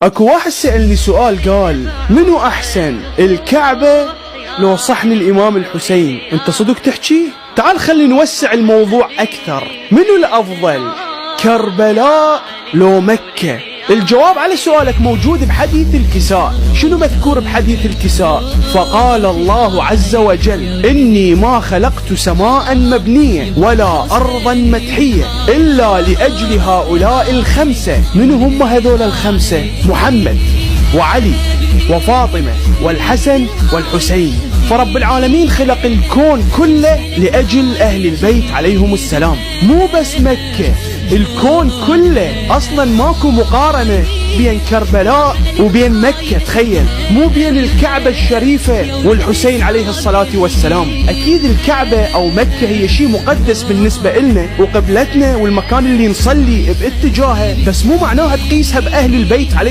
اكو واحد سألني سؤال قال: منو احسن، الكعبة لو صحن الامام الحسين؟ انت صدق تحكي؟ تعال خلي نوسع الموضوع اكثر. منو الافضل، كربلاء لو مكة؟ الجواب على سؤالك موجود بحديث الكساء. شنو مذكور بحديث الكساء؟ فقال الله عز وجل: إني ما خلقت سماء مبنية ولا أرضا مدحية إلا لأجل هؤلاء الخمسة. من هم هذول الخمسة؟ محمد وعلي وفاطمة والحسن والحسين. فرب العالمين خلق الكون كله لأجل أهل البيت عليهم السلام، مو بس مكة، الكون كله. أصلا ماكو مقارنة بين كربلاء وبين مكة، تخيل، مو بين الكعبة الشريفة والحسين عليه الصلاة والسلام. أكيد الكعبة أو مكة هي شيء مقدس بالنسبة إلنا وقبلتنا والمكان اللي نصلي باتجاهه، بس مو معناها تقيسها بأهل البيت عليهم